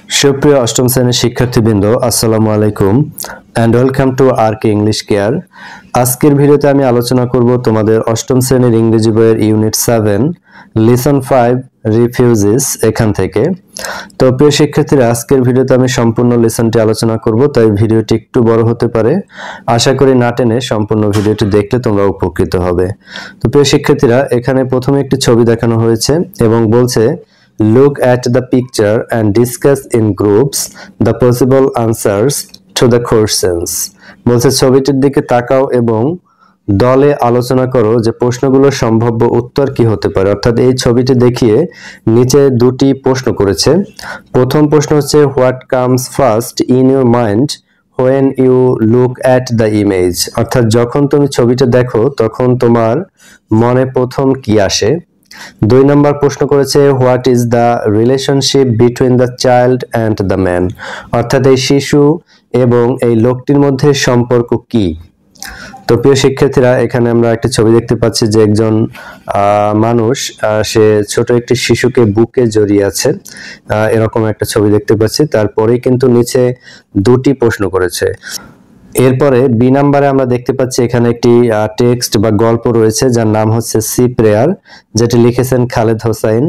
সুপ্রিয় অষ্টম শ্রেণীর শিক্ষার্থীবৃন্দ, আসসালামু আলাইকুম and welcome to আরকে English care. আজকের ভিডিওতে আমি আলোচনা করব তোমাদের অষ্টম শ্রেণীর ইংরেজি বইয়ের ইউনিট 7 লিসন 5 রিফিউজিস এখান থেকে। তো প্রিয় শিক্ষার্থীরা, আজকের ভিডিওতে আমি সম্পূর্ণ লেসনটি আলোচনা করব, তাই ভিডিওটি একটু বড় হতে পারে। আশা করি না টেনে সম্পূর্ণ ভিডিওটি দেখলে তোমরা উপকৃত হবে। তো প্রিয় শিক্ষার্থীরা, এখানে প্রথমে একটি ছবি দেখানো হয়েছে এবং বলছে look at the picture and discuss in groups the possible answers to the questions। বলছে ছবিটির দিকে তাকাও এবং দলে আলোচনা করো যে প্রশ্নগুলোর সম্ভাব্য উত্তর কি হতে পারে। অর্থাৎ এই ছবিটি দেখিয়ে নিচে দুটি প্রশ্ন করেছে। প্রথম প্রশ্ন হচ্ছে what comes first in your mind when you look at the image। অর্থাৎ যখন তুমি ছবিটা দেখো তখন তোমার মনে প্রথম কি আসে। 2 নম্বর প্রশ্ন করেছে what is the relationship between the child and the man. অর্থাৎ এই শিশু এবং এই লোকটির মধ্যে সম্পর্ক কি। তো প্রিয় শিক্ষার্থীরা, এখানে আমরা একটি ছবি দেখতে পাচ্ছি যে একজন মানুষ সে ছোট একটি শিশুকে বুকে জড়িয়ে আছে, এরকম একটা ছবি দেখতে পাচ্ছি। তারপরেই কিন্তু নিচে দুটি প্রশ্ন করেছে। এরপরে বি নাম্বারে আমরা দেখতে পাচ্ছি এখানে একটি টেক্সট বা গল্প রয়েছে যার নাম হচ্ছে সি প্রেয়ার, যেটি লিখেছেন খালেদ হোসাইন,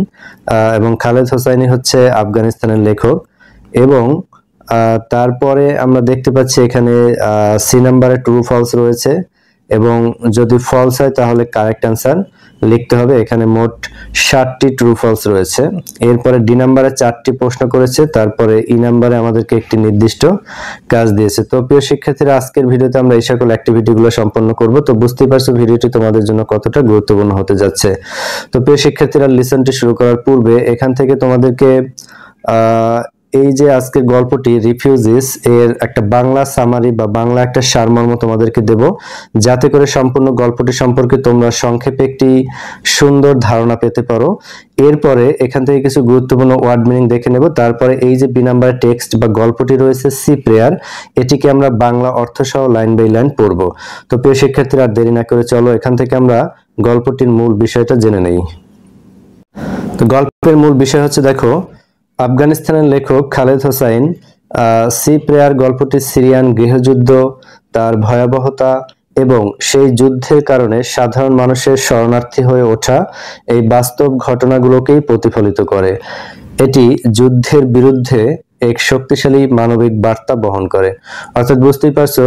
এবং খালেদ হোসাইনি হচ্ছে আফগানিস্তানের লেখক। এবং তারপরে আমরা দেখতে পাচ্ছি এখানে সি নাম্বারে ট্রু ফলস রয়েছে, এবং যদি ফলস হয় তাহলে কারেক্ট অ্যান্সার লিখতে হবে। এখানে মোট 7টি ট্রু ফলস রয়েছে। এরপরে ডি নাম্বারে 4টি প্রশ্ন করেছে, তারপরে ই নাম্বারে আমাদেরকে একটি নির্দিষ্ট কাজ দিয়েছে। তো প্রিয় শিক্ষার্থীরা, আজকের ভিডিওতে আমরা এই সকল অ্যাক্টিভিটিগুলো সম্পন্ন করব। তো বুঝতেই পারছো ভিডিওটি তোমাদের জন্য কতটা গুরুত্বপূর্ণ হতে যাচ্ছে। তো প্রিয় শিক্ষার্থীরা, লিসনটি শুরু করার পূর্বে এখান থেকে তোমাদেরকে এই যে আজকের গল্পটি রিফিউজিস এর একটা বাংলা সামারি বা বাংলা একটা সারমর্ম তোমাদেরকে দেব, যাতে করে সম্পূর্ণ গল্পটি সম্পর্কে তোমরা সংক্ষেপে একটি সুন্দর ধারণা পেতে পারো। এরপরে এখান থেকে কিছু গুরুত্বপূর্ণ ওয়ার্ড মিনিং দেখে নেব। তারপরে এই যে বি নাম্বার টেক্সট বা গল্পটি রয়েছে সি প্রেয়ার, এটিকে আমরা বাংলা অর্থ সহ লাইন বাই লাইন পড়ব। তো প্রিয় শিক্ষার্থীরা, আর দেরি না করে চলো এখান থেকে আমরা গল্পটির মূল বিষয়টা জেনে নেই। তো গল্পের মূল বিষয় হচ্ছে, দেখো, আফগানিস্তানের লেখক খালেদ হোসাইন সি প্রেয়ার গল্পটি সিরিয়ান গৃহযুদ্ধ, তার ভয়াবহতা এবং সেই যুদ্ধের কারণে সাধারণ মানুষের শরণার্থী হয়ে ওঠা এই বাস্তব ঘটনাগুলোকেই প্রতিফলিত করে। এটি যুদ্ধের বিরুদ্ধে এক শক্তিশালী মানবিক বার্তা বহন করে। অর্থাৎ বুঝতেই পারছো,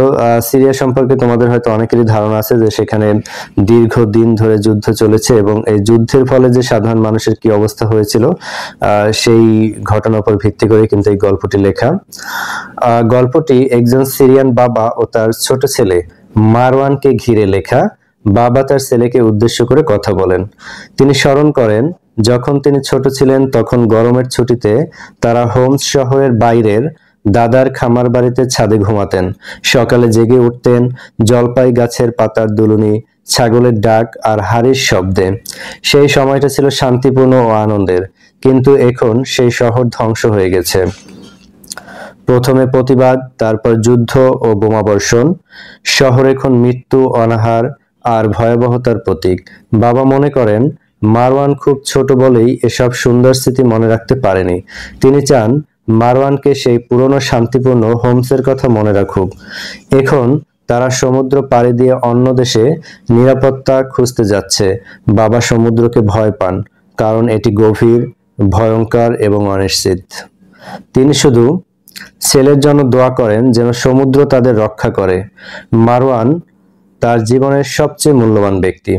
সিরিয়া সম্পর্কে তোমাদের হয়তো অনেকেরই ধারণা আছে যে সেখানে দীর্ঘদিন ধরে যুদ্ধ চলেছে এবং এই যুদ্ধের ফলে যে সাধারণ মানুষের কি অবস্থা হয়েছিল সেই ঘটনার উপর ভিত্তি করে কিন্তু এই গল্পটি লেখা। গল্পটি একজন সিরিয়ান বাবা ও তার ছোট ছেলে মারওয়ানকে ঘিরে লেখা। বাবা তার ছেলেকে উদ্দেশ্য করে কথা বলেন। তিনি স্মরণ করেন যখন তিনি ছোট ছিলেন তখন গরমের ছুটিতে তারা হোমস শহরের বাইরের দাদার খামার বাড়িতে ছাদে ঘুমাতেন। সকালে জেগে উঠতেন জলপাই গাছের পাতার দুলুনি, ছাগলের ডাক আর হাড়ির শব্দে। সেই সময়টা ছিল শান্তিপূর্ণ ও আনন্দের, কিন্তু এখন সেই শহর ধ্বংস হয়ে গেছে। প্রথমে প্রতিবাদ, তারপর যুদ্ধ ও বোমাবর্ষণ। শহর এখন মৃত্যু, অনাহার আর ভয়াবহতার প্রতীক। বাবা মনে করেন মারওয়ান খুব ছোট বলেই এসব সুন্দর স্মৃতি মনে রাখতে পারেনি। তিনি চান মারওয়ানকে সেই পুরনো শান্তিপূর্ণ হোমসের কথা মনে রাখুক। এখন তারা সমুদ্র পাড়ি দিয়ে অন্য দেশে নিরাপত্তা খুঁজতে যাচ্ছে। বাবা সমুদ্রকে ভয় পান, কারণ এটি গভীর, ভয়ঙ্কর এবং অনিশ্চিত। তিনি শুধু ছেলের জন্য দোয়া করেন যেন সমুদ্র তাদের রক্ষা করে। মারওয়ান তার জীবনের সবচেয়ে মূল্যবান ব্যক্তি।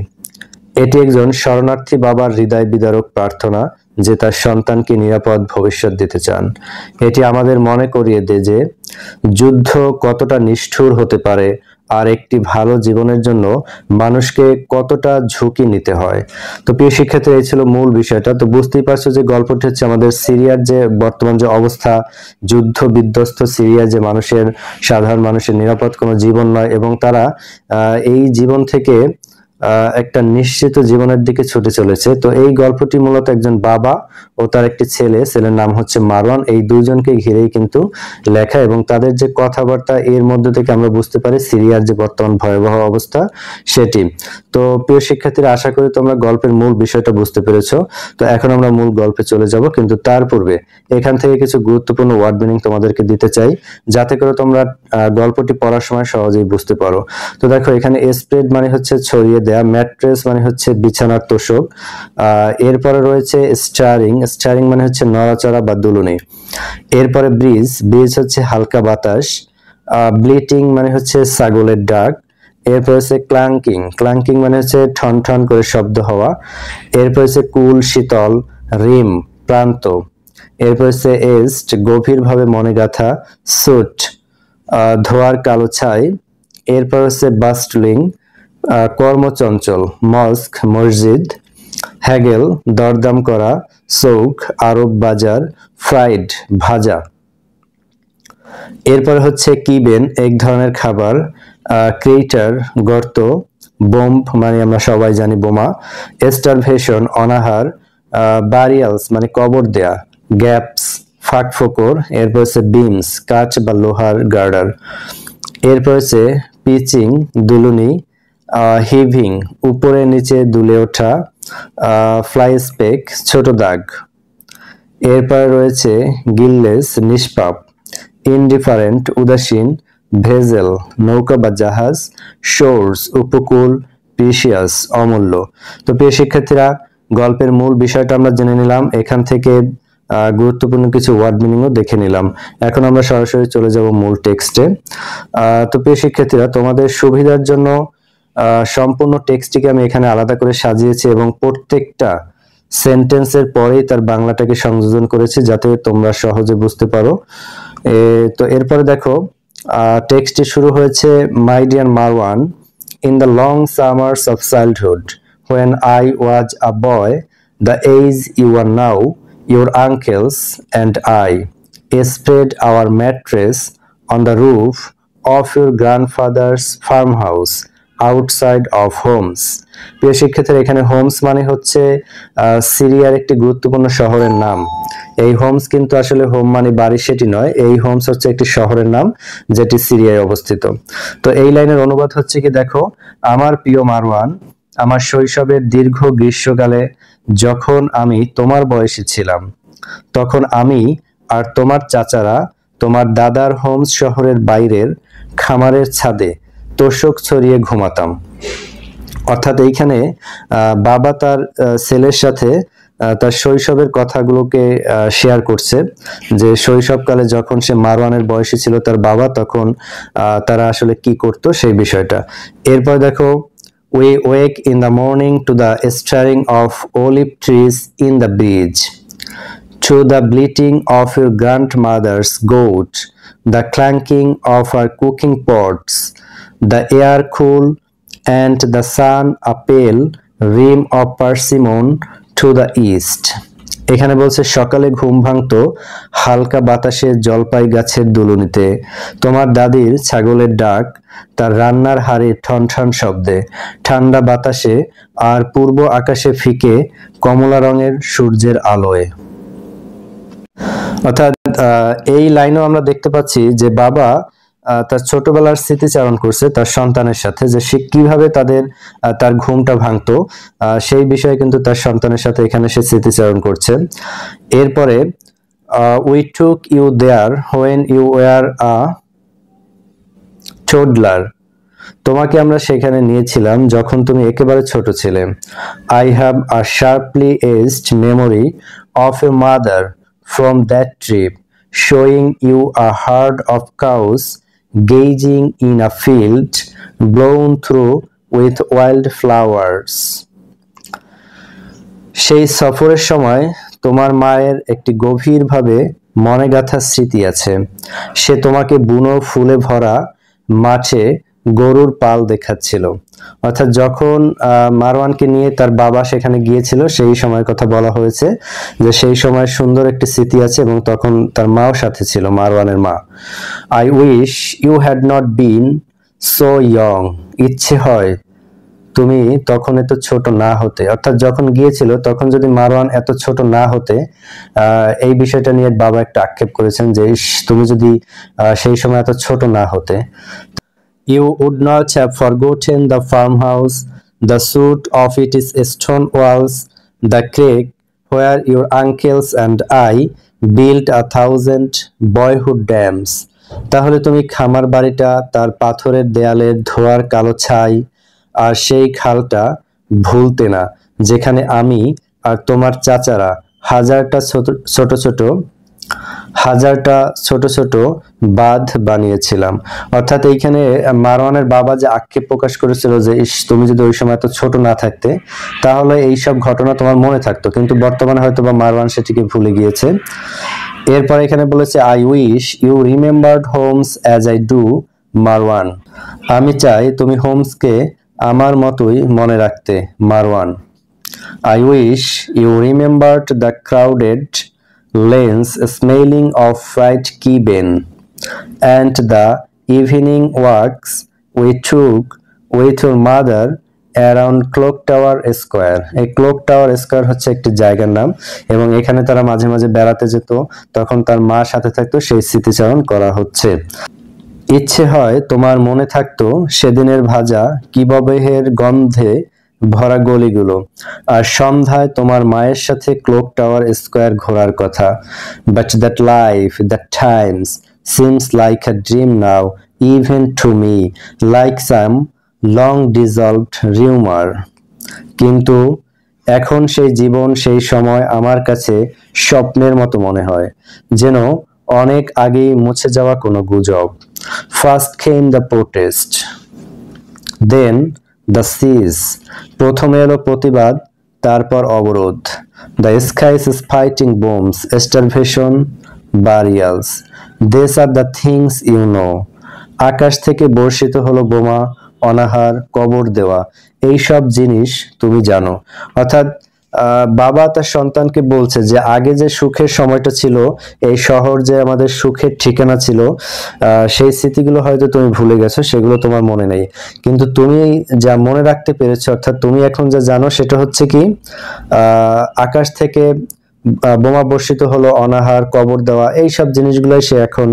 এটি একজন শরণার্থী বাবার হৃদয় বিদারক প্রার্থনা যে তার সন্তানকে নিরাপদ ভবিষ্যৎ দিতে চান। এটি আমাদের মনে করিয়ে দেয় যে যুদ্ধ কতটা নিষ্ঠুর হতে পারে আর একটি ভালো জীবনের জন্য মানুষকে কতটা ঝুঁকি নিতে হয়। তো প্রিয় শিক্ষার্থী, এই ছিল মূল বিষয়টা। তো বুঝতেই পারছো যে গল্পটি হচ্ছে আমাদের সিরিয়ার যে বর্তমান যে অবস্থা, যুদ্ধ বিধ্বস্ত সিরিয়া, যে সাধারণ মানুষের নিরাপদ কোনো জীবন নয় এবং তারা এই জীবন থেকে একটা নিশ্চিত জীবনের দিকে ছুটে চলেছে। তো এই গল্পটি মূলত একজন বাবা ও তার একটি ছেলের নাম হচ্ছে মারওয়ান, এই দুইজনকে ঘিরেই কিন্তু লেখা, এবং তাদের যে কথাবার্তা এর মধ্যে থেকে আমরা বুঝতে পারি সিরিয়ার যে বর্তমান ভয়াবহ অবস্থা সেটি। তো প্রিয় শিক্ষার্থীরা, আশা করি তোমরা গল্পের মূল বিষয়টা বুঝতে পেরেছো। তো এখন আমরা মূল গল্পে চলে যাব, কিন্তু তার পূর্বে এখান থেকে কিছু গুরুত্বপূর্ণ ওয়ার্ড মিনিং তোমাদেরকে দিতে চাই, যাতে করে তোমরা গল্পটি পড়ার সময় সহজেই বুঝতে পারো। তো দেখো, এখানে স্প্রেড মানে হচ্ছে ছড়িয়ে দেয়া, ম্যাট্রেস মানে হচ্ছে বিছানার তোষক, এরপরে রয়েছে স্টারিং মানে হচ্ছে নড়াচড়া বা দুলুনি, এরপরে ব্রিজ হচ্ছে হালকা বাতাস, ব্লিটিং মানে হচ্ছে ছাগলের ডাক, এরপর হচ্ছে ক্লাঙ্কিং মানে হচ্ছে ঠন ঠন করে শব্দ হওয়া, এরপর হচ্ছে কুল শীতল, রিম প্রান্ত, এরপর হচ্ছে এস্ট গভীরভাবে মনে গাথা, সুট ধোয়ার কালো ছাই, এরপর হচ্ছে বাস্টলিং কর্মচঞ্চল, মস্ক মসজিদ, হ্যাগেল দরদাম করা, সৌক আরব বাজার, ফ্রাইড ভাজা। এরপর হচ্ছে কিবেন এক ধরনের খাবার, ক্রেটার গর্ত, বোম্ব মানে আমরা সবাই জানি বোমা, স্টারভেশন অনাহার, বারিয়ালস মানে কবর দেয়া, গ্যাপস ফাঁক ফোকর, এরপর হচ্ছে বিমস কাঠ বা লোহার গার্ডার, এরপর হচ্ছে পিচিং দুলুনি, হিভিং উপরে নিচে দুলে ওঠা, ফ্লাই স্পেক ছোট দাগ, এরপর রয়েছে গিললেস নিষ্পাপ, ইনডিফারেন্ট উদাসীন, ভেজেল নৌকা বা জাহাজ, শোর্স উপকূল, প্রিশিয়াস অমূল্য। তো প্রিয় শিক্ষার্থীরা, গল্পের মূল বিষয়টা আমরা জেনে নিলাম, এখান থেকে গুরুত্বপূর্ণ কিছু ওয়ার্ড মিনিংও দেখে নিলাম। এখন আমরা সরাসরি চলে যাব মূল টেক্সটে। তো প্রিয় শিক্ষার্থীরা, তোমাদের সুবিধার জন্য সম্পূর্ণ টেক্সটটিকে আমি এখানে আলাদা করে সাজিয়েছি এবং প্রত্যেকটা সেন্টেন্সের পরেই তার বাংলাটাকে সংযোজন করেছি, যাতে তোমরা সহজে বুঝতে পারো। তো এরপরে দেখো, টেক্সটটি শুরু হয়েছে, my dear Marwan, in the long summers of childhood when I was a boy the age you are now, your uncles and I spread our mattress on the roof of your grandfather's farmhouse outside of Homs. প্রিয় শিক্ষার্থীরা, এখানে Holmes মানে হচ্ছে সিরিয়ার একটি গুরুত্বপূর্ণ শহরের নাম। এই হোমস কিন্তু আসলে হোম মানে বাড়ি সেটি নয়, এই হোমস হচ্ছে একটি শহরের নাম যেটি সিরিয়ায় অবস্থিত। তো এই লাইনের অনুবাদ হচ্ছে কি, দেখো, আমার প্রিয় মারওয়ান, আমার শৈশবের দীর্ঘ গ্রীষ্মকালে যখন আমি তোমার বয়সী ছিলাম, তখন আমি আর তোমার চাচারা তোমার দাদার হোমস শহরের বাইরের খামারের ছাদে তোষক ছড়িয়ে ঘুমাতাম। অর্থাৎ এইখানে বাবা তার ছেলের সাথে তার শৈশবের কথাগুলোকে শেয়ার করছে, যে শৈশবকালে যখন সে মারওয়ানের বয়সী ছিল তার বাবা, তখন তারা আসলে কি করতো সেই বিষয়টা। এরপর দেখো, we wake in the morning to the stirring of olive trees in the bridge, to the bleating of your grandmother's goat, the clanking of our cooking pots, the air cool and the sun a pale rim of persimmon to the east. এখানে বলছে, সকালে ঘুম ভাঙতো হালকা বাতাসে জলপাই গাছের দুলুনিতে, তোমার দাদির ছাগলের ডাক তার রান্নার হাড়ে ঠন ঠন শব্দে, ঠান্ডা বাতাসে আর পূর্ব আকাশে ফিকে কমলা রঙের সূর্যের আলোয়। অর্থাৎ এই লাইনেও আমরা দেখতে পাচ্ছি যে বাবা তার ছোটবেলার স্মৃতিচারণ করছে তার সন্তানের সাথে, যে সে কিভাবে তার ঘুমটা ভাঙতো সেই বিষয়ে কিন্তু তার সন্তানের সাথে এখানে সে স্মৃতিচারণ করছে। এরপরে we took you there when you were a toddler, তোমাকে আমরা সেখানে নিয়েছিলাম যখন তুমি একেবারে ছোট ছিলে। I have a sharply aged memory of your mother from that trip, showing you a herd of cows gazing in a field blown through with wild flowers. সেই সফরের সময় তোমার মায়ের একটি গভীরভাবে মনে গাঁথা স্মৃতি আছে। সে তোমাকে বুনো ফুলে ভরা মাঠে গরুর পাল দেখাচ্ছিল। অর্থাৎ যখন মারওয়ানকে নিয়ে তার বাবা সেখানে গিয়েছিল সেই সময়ের কথা বলা হয়েছে, যে সেই সময় সুন্দর একটি স্মৃতি আছে, এবং তখন তার মাও সাথে ছিল, মারওয়ানের মা। I wish you had not been so young, ইচ্ছে হয় তুমি তখন এত ছোট না হতে, অর্থাৎ যখন গিয়েছিল তখন যদি মারওয়ান এত ছোট না হতে, এই বিষয়টা নিয়ে বাবা একটা আক্ষেপ করেছেন যে তুমি যদি সেই সময় এত ছোট না হতে। You would not have forgotten the farmhouse, the suit of its stone walls, the creek where your uncles and I built 1,000 boyhood dams. তাহলে তুমি খামার বাড়িটা, তার পাথরের দেয়ালের ধোয়ার কালো ছাই, আর সেই খালটা ভুলতে না যেখানে আমি আর তোমার চাচারা হাজারটা ছোট ছোট বাঁধ বানিয়েছিলাম। অর্থাৎ এইখানে মারওয়ানের বাবা যে আক্ষেপ প্রকাশ করেছিল যে তুমি যদি ওই সময় এত ছোট না থাকতে তাহলে এই সব ঘটনা তোমার মনে থাকতো, কিন্তু বর্তমানে হয়তো বা মারওয়ান সেটিকে ভুলে গিয়েছে। এরপর এখানে বলেছে I wish you remembered homes as I do Marwan. আমি চাই তুমি হোমসকে আমার মতোই মনে রাখতে Marwan. I wish you remembered the crowded lanes smelling of fried kibben and the evening walks we took with your mother around Clock Tower Square. এই Clock Tower Square হচ্ছে একটি জায়গার নাম এবং এখানে তারা মাঝে মাঝে বেড়াতে যেত, তখন তার মা সাথে থাকতো, সেই স্মৃতিচারণ করা হচ্ছে। ইচ্ছে হয় তোমার মনে থাকতো সেদিনের ভাজা কিবাবের গন্ধে ভরা গলিগুলো, আর সন্ধ্যায় তোমার মায়ের সাথে ক্লক টাওয়ার স্কোয়ার ঘোরার কথা। But that life, that Times seems like a dream now even to me, like some long dissolved rumour. কিন্তু এখন সেই জীবন, সেই সময় আমার কাছে স্বপ্নের মতো মনে হয়, যেন অনেক আগেই মুছে যাওয়া কোনো গুজব। First came the protest, then the siege. প্রথমে এলো প্রতিবাদ, তারপর অবরোধ। The skies is fighting bombs, starvation, burials, this are the things you know. আকাশ থেকে বর্ষিত হলো বোমা, অনাহার, কবর দেওয়া, এই সব জিনিস তুমি জানো। অর্থাৎ বাবা তার সন্তানকে বলছে যে আগে যে সুখের সময়টা ছিল, এই শহর যে আমাদের সুখের ঠিকানা ছিল, সেই স্মৃতিগুলো হয়তো তুমি ভুলে গেছো, সেগুলো তোমার মনে নেই, কিন্তু তুমি যা মনে রাখতে পেরেছো, অর্থাৎ তুমি এখন যা জানো সেটা হচ্ছে কি আকাশ থেকে বোমা বর্ষিত হলো, অনাহার, কবর দেওয়া, এই সব জিনিসগুলোই সে এখন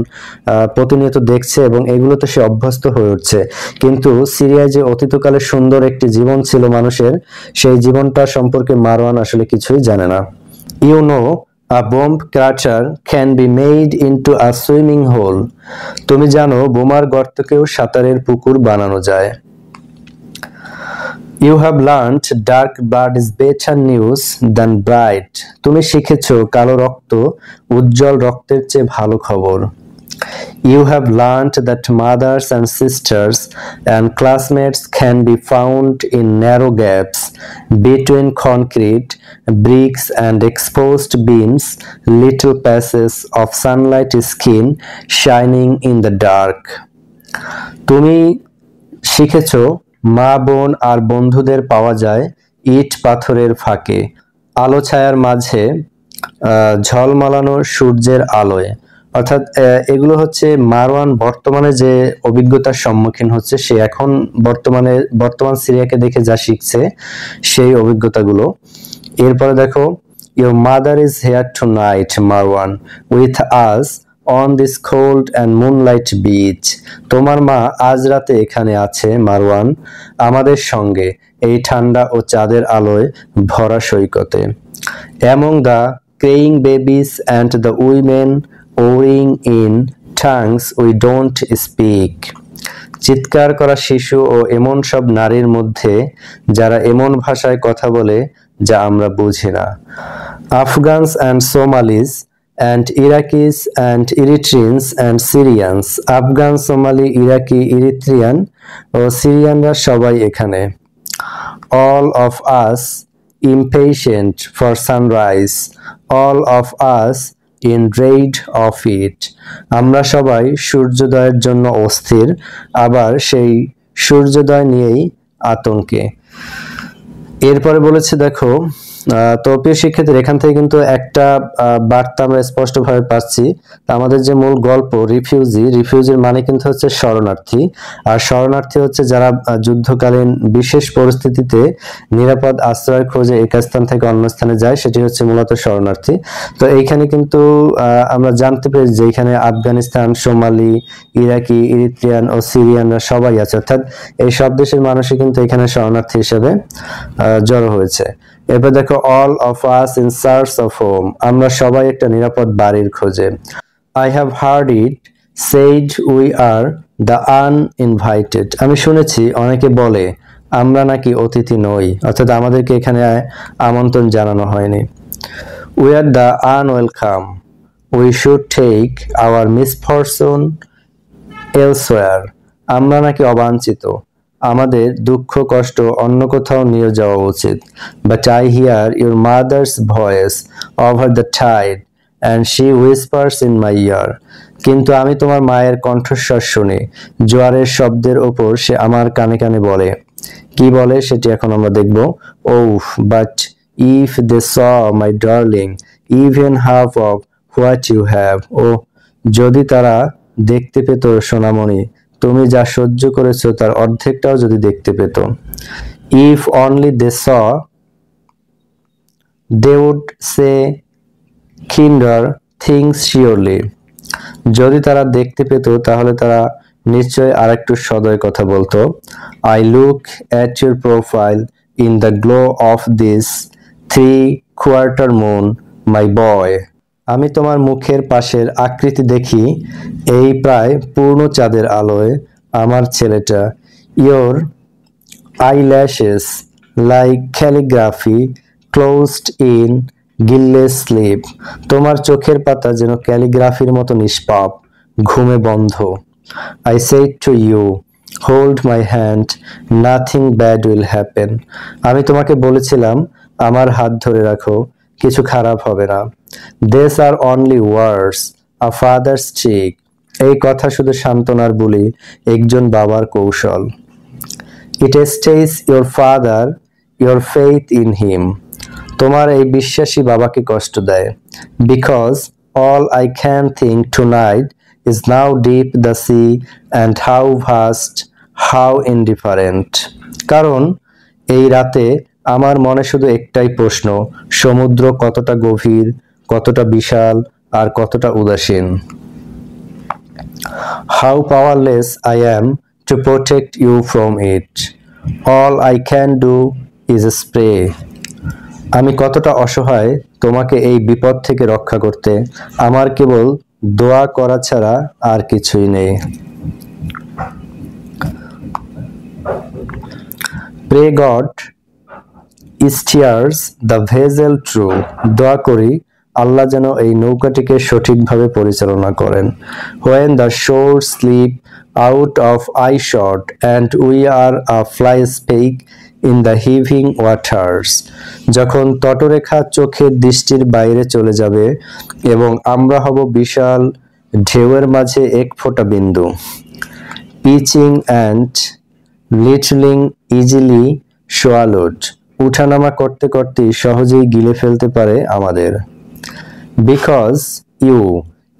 প্রতিনিয়ত দেখছে এবং এগুলোতে সে অভ্যস্ত হয়ে উঠছে। কিন্তু সিরিয়ায় যে অতীতকালে সুন্দর একটি জীবন ছিল মানুষের, সেই জীবনটা সম্পর্কে মারওয়ান আসলে কিছুই জানে না। You know a bomb crater can be made into a swimming hole. তুমি জানো বোমার গর্তকেও সাঁতারের পুকুর বানানো যায়। You have learned dark blood is better news than bright. তুমি শিখেছো কালো রক্ত উজ্জ্বল রক্তের চেয়ে ভালো খবর। You have learned that mothers and sisters and classmates can be found in narrow gaps between concrete bricks and exposed beams, little patches of sunlight skin shining in the dark. তুমি শিখেছো মা, বোন আর বন্ধুদের পাওয়া যায় ইট পাথরের ফাঁকে, আলো ছায়ার মাঝে, ঝলমলানো সূর্যের আলোয়। অর্থাৎ এগুলো হচ্ছে মারওয়ান বর্তমানে যে অভিজ্ঞতার সম্মুখীন হচ্ছে, সে এখন বর্তমান সিরিয়াকে দেখে যা শিখছে সেই অভিজ্ঞতাগুলো। এরপরে দেখো, your mother is here two night Marwan with us on this cold and moonlight beach. তোমার মা আজ রাতে এখানে আছে মারওয়ান, আমাদের সঙ্গে এই ঠান্ডা ও চাঁদের আলোয় ভরা সৈকতে। Among the crying babies and the women warring in tongues we don't speak. চিৎকার করা শিশু ও এমন সব নারীর মধ্যে যারা এমন ভাষায় কথা বলে যা আমরা বুঝি না। Afghans and Somalis and Iraqis and Eritreans and Syrians. Afghan, Somali, Iraqi, Eritrean ও সিরিয়ানরা সবাই এখানে। All of us impatient for sunrise, all of us in dread of it. আমরা সবাই সূর্যোদয়ের জন্য অস্থির, আবার সেই সূর্যোদয় নিয়েই আতঙ্কে। এরপরে বলেছে দেখো, তো প্রিয় শিক্ষার্থীরা, এখান থেকে কিন্তু একটা বার্তা আমরা স্পষ্টভাবে পাচ্ছি। আমাদের যে মূল গল্প রিফিউজির মানে কিন্তু হচ্ছে শরণার্থী, আর শরণার্থী হচ্ছে যারা যুদ্ধকালীন বিশেষ পরিস্থিতিতে নিরাপদ আশ্রয়ের খোঁজে এক স্থান থেকে অন্য স্থানে যায়, সেটি হচ্ছে মূলত শরণার্থী। তো এইখানে কিন্তু আমরা জানতে পেরেছি যে এখানে আফগানিস্তান, সোমালি, ইরাকি, ইরিত্রিয়ান ও সিরিয়ানরা সবাই আছে, অর্থাৎ এই সব দেশের মানুষই কিন্তু এখানে শরণার্থী হিসেবে জড়ো হয়েছে। এবার দেখো, all of us in search of home, আমরা সবাই একটা নিরাপদ বাড়ির খোঁজে। I have heard it said we are the uninvited, আমি শুনেছি অনেকে বলে আমরা নাকি অতিথি নই, অর্থাৎ আমাদেরকে এখানে আমন্ত্রণ জানানো হয়নি। We are the unwelcome, we should take our misfortune elsewhere, আমরা নাকি অবাঞ্ছিত, আমাদের দুঃখ কষ্ট অন্য কোথাও নিয়ে যাওয়া উচিত। But I hear your mother's voice over the tide and she whispers in my ear, কিন্তু আমি তোমার মায়ের কণ্ঠস্বর শুনি, জোয়ারের শব্দের ওপর সে আমার কানে কানে বলে। কি বলে সেটি এখন আমরা দেখব। Oh, but if they saw my darling even half of what you have, ও যদি তারা দেখতে পেত সোনামণি, তুমি যা সহ্য করেছো তার অর্ধেকটাও যদি দেখতে পেত। If only they saw they would say kinder things surely, যদি তারা দেখতে পেত তাহলে তারা নিশ্চয় আরেকটু সদয় কথা বলতো। I look at your profile in the glow of this 3/4 moon my boy, আমি তোমার মুখের পাশের আকৃতি দেখি এই প্রায় পূর্ণ চাঁদের আলোয় আমার ছেলেটা। Your eyelashes like calligraphy closed in guiltless sleep, তোমার চোখের পাতা যেন ক্যালিগ্রাফির মতো নিষ্পাপ, ঘুমে বন্ধ। I said to you hold my hand, nothing bad will happen, আমি তোমাকে বলেছিলাম আমার হাত ধরে রাখো, কিছু খারাপ হবে না। These are only words, a father's trick, এই কথা শুধু সান্ত্বনার বলি, একজন বাবার কৌশল। It stays your father, your faith in him, তোমার এই বিশ্বাসী বাবাকে কষ্ট দেয়। Because all I can think tonight is now deep the sea and how vast, how indifferent, কারণ এই রাতে আমার মনে শুধু একটাই প্রশ্ন, সমুদ্র কতটা গভীর, কতটা বিশাল আর কতটা উদাসীন। How powerless I am to protect you from it, all I can do is pray, আমি কতটা অসহায় তোমাকে এই বিপদ থেকে রক্ষা করতে, আমার কেবল দোয়া করা ছাড়া আর কিছুই নেই। Pray God steers the vessel true, দোয়া করি আল্লাহ যেন এই নৌকাটিকে সঠিকভাবে পরিচালনা করেন। When the shore slip out of eyeshot and we are a fly speck in the heaving waters, যখন তটরেখা চোখের দৃষ্টির বাইরে চলে যাবে এবং আমরা হব বিশাল ঢেউয়ের মাঝে এক ফোঁটা বিন্দু। Pitching and littling easily swallowed, উঠানামা করতে করতে সহজেই গিলে ফেলতে পারে আমাদের। Because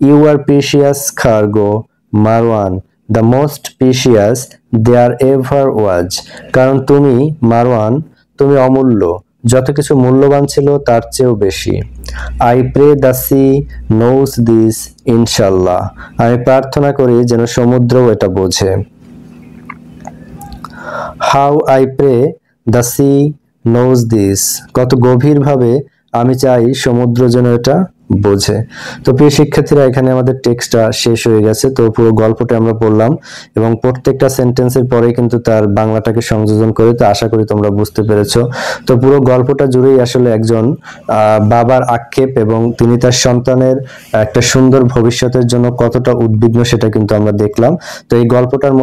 you are precious cargo, Marwan, the most precious there ever was, কারণ তুমি মারওয়ান, তুমি অমূল্য, যত কিছু মূল্যবান ছিল তার চেয়েও বেশি। I pray the sea knows this, ইনশাল্লাহ, আমি প্রার্থনা করি যেন সমুদ্রও এটা বোঝে। How I pray the sea knows this, কত গভীরভাবে আমি চাই সমুদ্র যেন এটা বোঝে। তো প্রিয় শিক্ষার্থীরা, এখানে আমাদের টেক্সটটা শেষ হয়ে গেছে। তো পুরো গল্পটা আমরা পড়লাম এবং প্রত্যেকটা সেন্টেন্সের পরে কিন্তু তার বাংলাটাকে সংযোজন করে, তো আশা করি তোমরা বুঝতে পেরেছো। তো পুরো গল্পটা জুড়েই আসলে একজন বাবার আক্ষেপ এবং তিনি তার সন্তানের একটা সুন্দর ভবিষ্যতের জন্য কতটা উদ্বিগ্ন সেটা কিন্তু আমরা দেখলাম। তো এই গল্পটার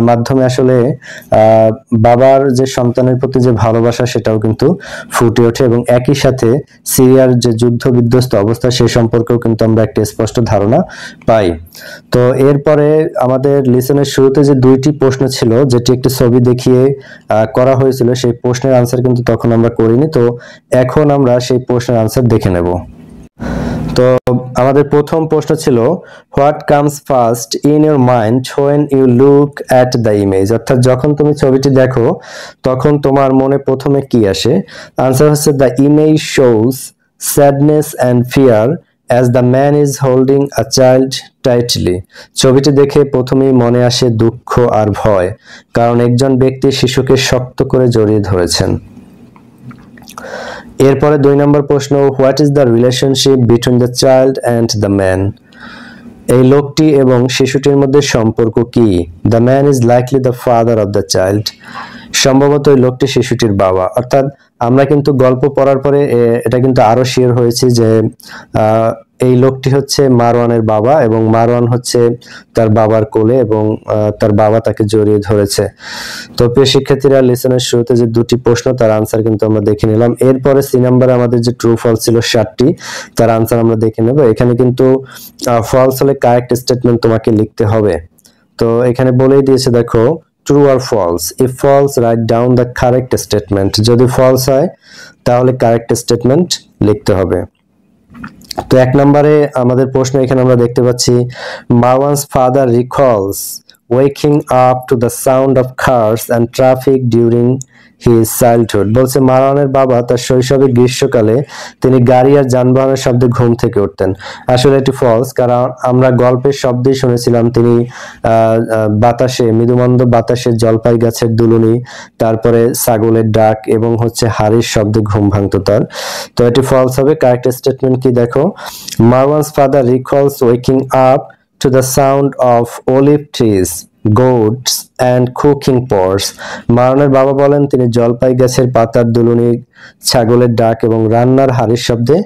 মাধ্যমে আসলে বাবার যে সন্তানের প্রতি যে ভালোবাসা সেটাও কিন্তু ফুটে ওঠে এবং একই সাথে সিরিয়ার যে যুদ্ধ বিধ্বস্ত অবস্থা সে সম্পর্কেও কিন্তু আমরা একটা স্পষ্ট ধারণা পাই। তো এরপরে আমাদের লিসনের শুরুতে যে দুইটি প্রশ্ন ছিল, যেটি একটি ছবি দেখিয়ে করা হয়েছিল, সেই প্রশ্নের আনসার কিন্তু তখন আমরা করিনি। তো এখন আমরা সেই প্রশ্নের আনসার দেখে নেব। তো আমাদের প্রথম প্রশ্ন ছিল what comes first in your mind when you look at the image, অর্থাৎ যখন তুমি ছবিটি দেখো তখন তোমার মনে প্রথমে কি আসে? আনসার হচ্ছে the image shows sadness and fear as the man is holding a child tightly. ছবিটি দেখে প্রথমেই মনে আসে দুঃখ আর ভয়, কারণ একজন ব্যক্তি শিশুকে শক্ত করে জড়িয়ে ধরেছেন। এরপরে 2 নম্বর প্রশ্ন, what is the relationship between the child and the man, এই লোকটি এবং শিশুটির মধ্যে সম্পর্ক কি? The man is likely the father of the child, সম্ভবত এই লোকটি শিশুটির বাবা। অর্থাৎ আমরা কিন্তু গল্প পড়ার পরে এটা কিন্তু আরো শিওর হয়েছি যে এই লোকটি হচ্ছে মারওয়ানের বাবা এবং মারওয়ান হচ্ছে তার বাবার কোলে এবং তার বাবা তাকে জড়িয়ে ধরেছে। তো প্রিয় শিক্ষার্থীরা, লিসনের শুরুতে যে দুটি প্রশ্ন তার আনসার কিন্তু আমরা দেখে নিলাম। এরপরে সি নাম্বারে আমাদের যে ট্রু ফলস ছিল 7টি, তার আনসার আমরা দেখে নেব। এখানে কিন্তু ফলস হলে কারেক্ট স্টেটমেন্ট তোমাকে লিখতে হবে। তো এখানে বলেই দিয়েছে দেখো, ট্রু আর false, if false write down the correct statement, যদি ফলস হয় তাহলে কারেক্ট স্টেটমেন্ট লিখতে হবে। তো 1 নম্বরে আমাদের প্রশ্ন এখানে আমরা দেখতে পাচ্ছি Marwan's father recalls waking up to the sound of cars and traffic during his childhood. বলছে মারওয়ানের বাবা তার শৈশবে গ্রীষ্মকালে তিনি গাড়ি আর যানবাহনের শব্দে ঘুম থেকে উঠতেন। আসলে এটি ফলস, কারণ আমরা গল্পের শব্দেই শুনেছিলাম তিনি বাতাসে, মৃদুমন্দ বাতাসে জলপাই গাছের দুলুনি, তারপরে ছাগলের ডাক এবং হচ্ছে হাড়ির শব্দে ঘুম ভাঙতো তার। তো এটি ফলস হবে। কারেক্ট স্টেটমেন্ট কি দেখো, Marwan's father recalls waking up to the sound of olive trees, goats and cooking pots. মারওয়ানের বাবা বলেন তিনি জলপাই গাছের পাতার দুলুনি, ছাগলের ডাক এবং রান্নার হাড়ির শব্দে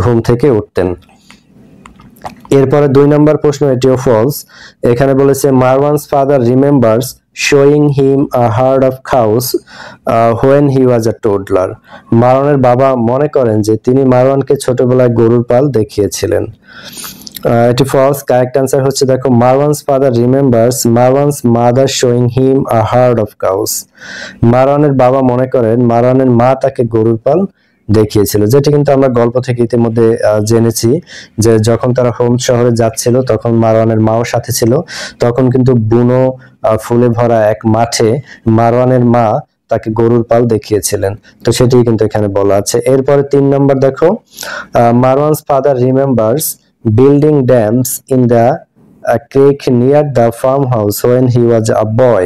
ঘুম থেকে উঠতেন। এরপরে 2 নম্বর প্রশ্ন, এটিও ফলস। এখানে বলেছে Marwan's father remembers showing him a herd of cows when he was a toddler. মারওয়ানের বাবা মনে করেন যে তিনি মারওয়ানকে ছোটবেলায় গরুর পাল দেখিয়েছিলেন। এটি ফলস। কারেক্ট আনসার হচ্ছে দেখো, Marwan's father remembers Marwan's mother showing him a herd of cows. মারওয়ানের বাবা মনে করেন মারওয়ানের মা তাকে গরুর পাল দেখিয়েছিল, যেটি কিন্তু আমরা গল্প থেকে ইতিমধ্যে জেনেছি যে যখন তারা হোম শহরে যাচ্ছিল তখন মারওয়ানের মাও সাথে ছিল। তখন কিন্তু বুনো ফুলে ভরা এক মাঠে মারওয়ানের মা তাকে গরুর পাল দেখিয়েছিলেন। তো সেটি কিন্তু এখানে বলা আছে। এরপরে 3 নম্বর দেখো, Marwan's father remembers building dams in the creek near the farmhouse when he was a boy.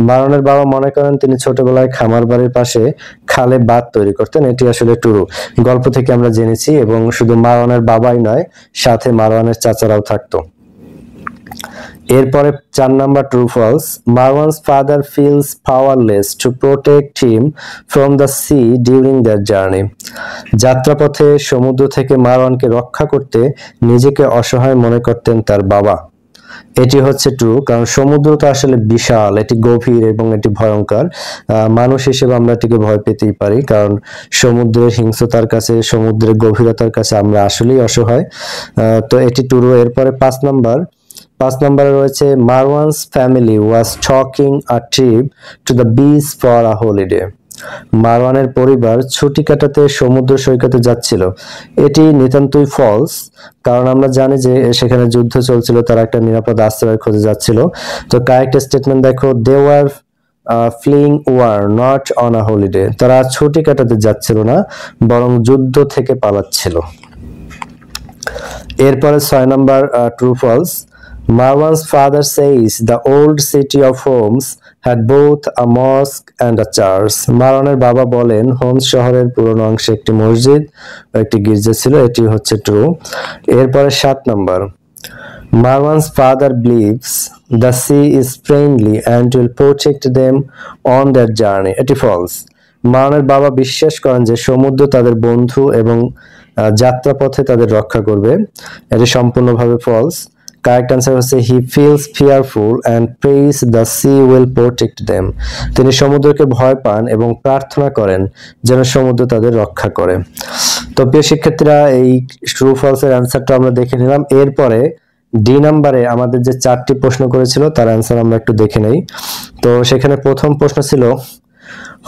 মারওয়ানের বাবা মনে করেন তিনি ছোটবেলায় খামার বাড়ির পাশে খালে বাঁধ তৈরি করতেন। এটি আসলে ট্রু, গল্প থেকে আমরা জেনেছি এবং শুধু মারওয়ানের বাবাই নয়, সাথে মারওয়ানের চাচারাও থাকতো। এরপরে 4 নাম্বার true false, Marwan's father feels powerless to protect him from the sea during their journey. যাত্রাপথে সমুদ্র থেকে মারওয়ানকে রক্ষা করতে নিজেকে অসহায় মনে করতেন তার বাবা। এটি হচ্ছে ট্রু, কারণ সমুদ্র তো আসলে বিশাল, এটি গভীর এবং এটি ভয়ঙ্কর। মানুষ হিসেবে আমরা এটিকে ভয় পেতেই পারি, কারণ সমুদ্রের হিংস্রতার কাছে, সমুদ্রের গভীরতার কাছে আমরা আসলেই অসহায়। তো এটি ট্রু। এরপরে 5 নম্বরে রয়েছে Marwan's family was taking a trip to the beach for a holiday. মারওয়ানের পরিবার ছুটি কাটাতে সমুদ্র সৈকতে যাচ্ছিল। এটি নিতান্তই ফলস, কারণ আমরা জানি যে সেখানে যুদ্ধ চলছিল, তারা একটা নিরাপদ আশ্রয় খুঁজে যাচ্ছিল। তো কারেক্ট স্টেটমেন্ট দেখো, they were flying were not on a holiday, তারা ছুটি কাটাতে যাচ্ছিল না, বরং যুদ্ধ থেকে পালাচ্ছিল। এরপরে 6 নম্বর true false, Marwan's father says the old city of Homs had both a mosque and a church. মারওয়ানের বাবা বলেন হোমস শহরের পুরনো অংশে একটি মসজিদ ও একটি গির্জা ছিল। এটি হচ্ছে ট্রু। এরপরে 7 নম্বর, Marwan's father believes the sea is friendly and will protect them on their journey. এটি ফলস। মারওয়ানের বাবা বিশ্বাস করেন যে সমুদ্র তাদের বন্ধু এবং যাত্রাপথে তাদের রক্ষা করবে। এটি সম্পূর্ণভাবে ফলস। কারেক্ট আনসার হচ্ছে he feels fearful and praise the sea will protect them. তিনি সমুদ্রকে ভয় পান এবং প্রার্থনা করেন যেন সমুদ্র তাদের রক্ষা করে। তো প্রিয় শিক্ষার্থীরা, এই ট্রু ফলস এর অ্যান্সারটা আমরা দেখে নিলাম। এরপরে ডি নাম্বারে আমাদের যে 4টি প্রশ্ন করেছিল তার অ্যান্সার আমরা একটু দেখে নেই। তো সেখানে প্রথম প্রশ্ন ছিল,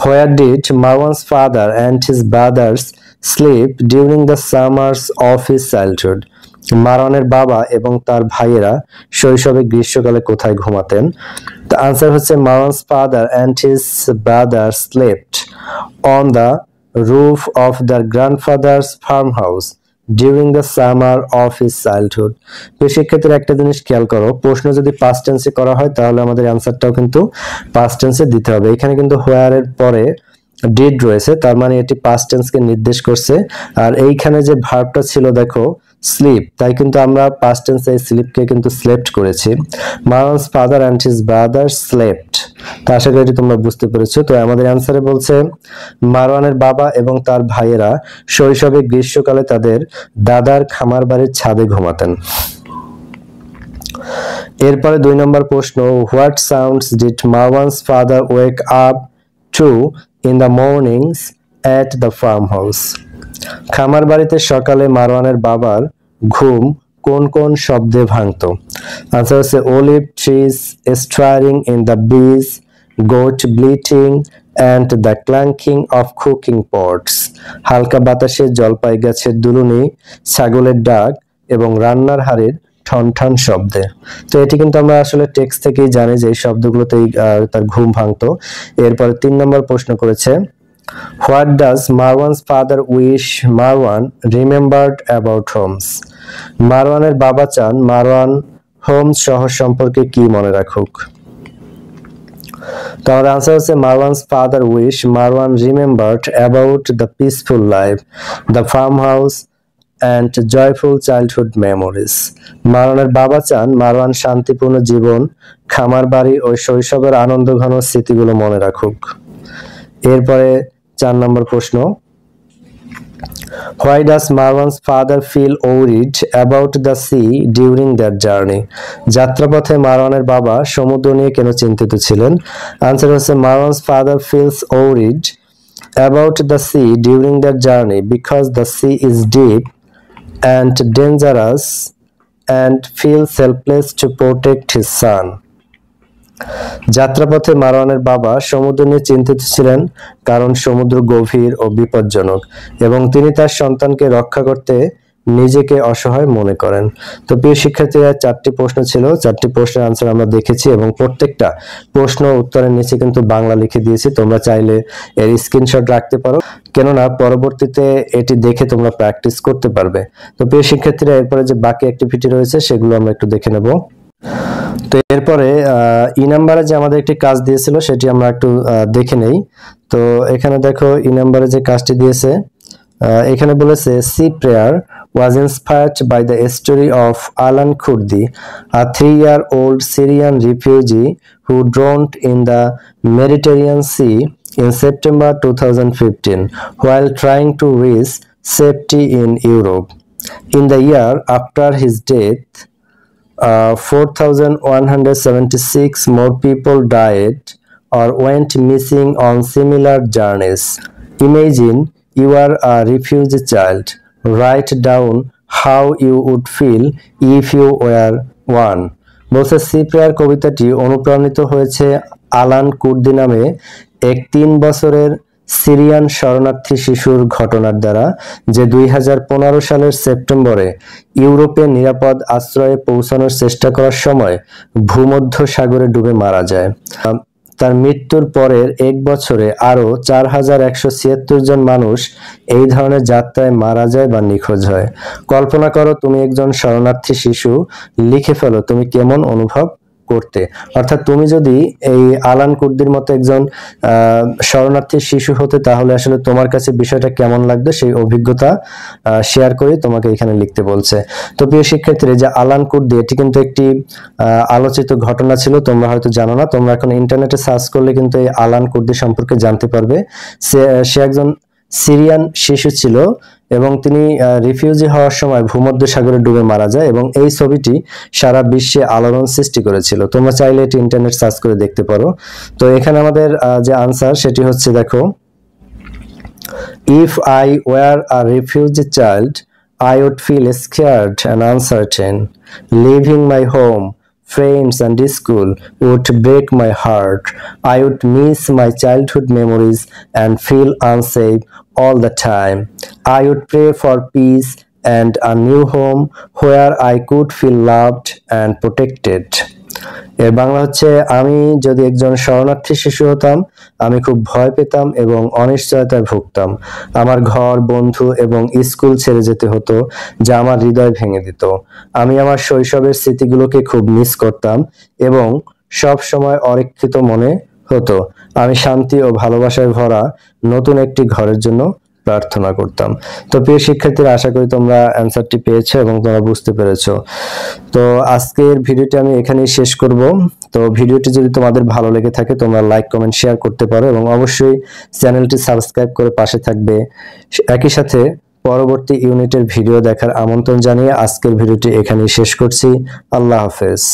where did Marwan's father and his brothers sleep during the summers of his childhood? মারওয়ানের বাবা এবং তার ভাইয়েরা শৈশবে গ্রীষ্মকালে কোথায় ঘুমাতেন? The answer হচ্ছে, Marwan's father and his brother slept on the roof of their grandfather's farmhouse during the summer of his childhood. তো শিক্ষার্থীরা একটা জিনিস খেয়াল করো, প্রশ্ন যদি পাস্ট টেন্সে করা হয় তাহলে আমাদের অ্যান্সারটাও কিন্তু পাস্ট টেন্সে দিতে হবে। এখানে কিন্তু হোয়ার এর পরে ডিড রয়েছে, তার মানে এটি পাস্ট টেন্সকে নির্দেশ করছে। আর এইখানে যে ভার্বটা ছিল দেখো স্লিপ, তাই কিন্তু আমরা পাস্ট টেন্সে এই স্লিপকে কিন্তু স্লেপ্ট করেছি। Marwan's father and his brother slept. তো আশা করি তোমরা বুঝতে পেরেছো। তো আমাদের অ্যান্সারে বলছে, মারওয়ানের বাবা এবং তার ভাইয়েরা শৈশবে গ্রীষ্মকালে তাদের দাদার খামার বাড়ির ছাদে ঘুমাতেন। এরপরে 2 নম্বর প্রশ্ন, what sounds did Marwan's father wake up to in the mornings at the farmhouse? খামার বাড়িতে সকালে মারওয়ানের বাবার ঘুম কোন কোন শব্দে ভাঙতো? আনসার হচ্ছে, olive trees stirring in the breeze, goat bleating and the clanking of cooking pots. হালকা বাতাসে জলপাই গাছের দুলুনি, ছাগলের ডাক এবং রান্নার হাড়ির ঠনঠন শব্দে। তো এটি কিন্তু আমরা আসলে টেক্সট থেকেই জানি যে এই শব্দগুলোতেই তার ঘুম ভাঙতো। এরপরে 3 নম্বর প্রশ্ন করেছে, what does Marwan's father wish Marwan remembered about homes? মারওয়ানের বাবা চান মারওয়ান হোমস শহর সম্পর্কে কি মনে রাখুক? তো আমাদের আনসার হচ্ছে, Marwan's father wish Marwan remembered about the peaceful life, the farm house and joyful childhood memories. মারওয়ানের বাবা চান মারওয়ান শান্তিপূর্ণ জীবন, খামার বাড়ি ও শৈশবের আনন্দঘন স্মৃতিগুলো মনে রাখুক। এরপরে 4 নম্বর প্রশ্ন, why does Marwan's father feel worried about the sea during their journey? যাত্রাপথে মারওয়ানের বাবা সমুদ্র নিয়ে কেন চিন্তিত ছিলেন? আনসার হচ্ছে, Marwan's father feels worried about the sea during their journey because the sea is deep and dangerous and feels helpless to protect his son. যাত্রাপথে মারওয়ানের বাবা সমুদ্র নিয়ে চিন্তিত ছিলেন কারণ সমুদ্র গভীর ও বিপজ্জনক এবং তিনি তার সন্তানকে রক্ষা করতে নিজেকে অসহায় মনে করেন। তো প্রিয় শিক্ষার্থীরা, 4টি প্রশ্ন ছিল, 4টি প্রশ্নের আনসার আমরা দেখেছি এবং প্রত্যেকটা প্রশ্ন উত্তরের নিচে কিন্তু বাংলা লিখে দিয়েছি। তোমরা চাইলে এর স্ক্রিনশট রাখতে পারো, কেননা পরবর্তীতে এটি দেখে তোমরা প্র্যাকটিস করতে পারবে। তো প্রিয় শিক্ষার্থীরা, এরপরে যে বাকি অ্যাক্টিভিটি রয়েছে সেগুলো আমরা একটু দেখে নেব। তো এরপরে ই নাম্বারে যে আমাদের একটি কাজ দিয়েছিল সেটি আমরা একটু দেখে নেই। তো এখানে দেখো ই নাম্বারে যে কাজটি দিয়েছে, এখানে বলেছে, Sea Prayer was inspired by the story of Alan Kurdi, a 3-year-old Syrian refugee who drowned in the Mediterranean Sea in September 2015 while trying to reach safety in Europe. In the year after his death, 4,176 more people died or went missing on similar journeys. Imagine you are a refugee child. Write down how you would feel if you were one. বলছে, C prayer কবিতাটি অনুপ্রাণিত হয়েছে আলান কুর্দি নামে এক 3 বছরের Syrian শরণার্থী শিশুর ঘটনার দ্বারা, যে 2015 সালের সেপ্টেম্বরে ইউরোপে নিরাপদ আশ্রয়ে পৌঁছানোর চেষ্টা করার সময় ভূমধ্য সাগরে ডুবে মারা যায়। তার মৃত্যুর পরের 1 বছরে আরো 4176 জন মানুষ এই ধরনের যাত্রায় মারা যায় বা নিখোঁজ হয়। কল্পনা করো তুমি একজন শরণার্থী শিশু, লিখে ফেলো তুমি কেমন অনুভব করতে। অর্থাৎ তুমি যদি এই আলান কুর্দির মতো একজন শরণার্থী শিশু হতে তাহলে আসলে তোমার কাছে বিষয়টা কেমন লাগবে সেই অভিজ্ঞতা শেয়ার করে তোমাকে এখানে লিখতে বলছে। তো প্রিয় শিক্ষার্থীরা, যে আলান কুর্দি এটি কিন্তু একটি আলোচিত ঘটনা ছিল, তোমরা হয়তো জানো না। তোমরা এখন ইন্টারনেটে সার্চ করলে কিন্তু এই আলান কুর্দি সম্পর্কে জানতে পারবে। সে একজন সিরিয়ান শিশু ছিল এবং তিনি রিফিউজি হওয়ার সময় ভূমধ্য সাগরে ডুবে মারা যায় এবং এই ছবিটি সারা বিশ্বে আলোড়ন সৃষ্টি করেছিল। তোমরা চাইলে এটি ইন্টারনেট সার্চ করে দেখতে পারো। তো এখানে আমাদের যে আনসার সেটি হচ্ছে, দেখো If I were a refugee child, I would feel scared and uncertain. Leaving my home, friends, and school would break my heart. I would miss my childhood memories and feel unsafe all the time. I would pray for peace and a new home where I could feel loved and protected. এর বাংলা হচ্ছে, আমি যদি একজন শরণার্থী শিশু হতাম, আমি খুব ভয় পেতাম এবং অনিশ্চয়তায় ভুগতাম। আমার ঘর, বন্ধু এবং স্কুল ছেড়ে যেতে হতো, যা আমার হৃদয় ভেঙে দিত। আমি আমার শৈশবের স্মৃতিগুলোকে খুব মিস করতাম এবং সব সময় অরক্ষিত মনে হতো। আমি শান্তি ও ভালোবাসায় ভরা নতুন একটি ঘরের জন্য প্রার্থনা করতাম। তো প্রিয় শিক্ষার্থীরা, আশা করি তোমরা অ্যান্সারটি পেয়েছো এবং তোমরা বুঝতে পেরেছো। তো আজকের ভিডিওটি আমি এখানেই শেষ করব। তো ভিডিওটি যদি তোমাদের ভালো লেগে থাকে তোমরা লাইক, কমেন্ট, শেয়ার করতে পারো এবং অবশ্যই চ্যানেলটি সাবস্ক্রাইব করে পাশে থাকবে। একই সাথে পরবর্তী ইউনিটের ভিডিও দেখার আমন্ত্রণ জানিয়ে আজকের ভিডিওটি এখানেই শেষ করছি। আল্লাহ হাফেজ।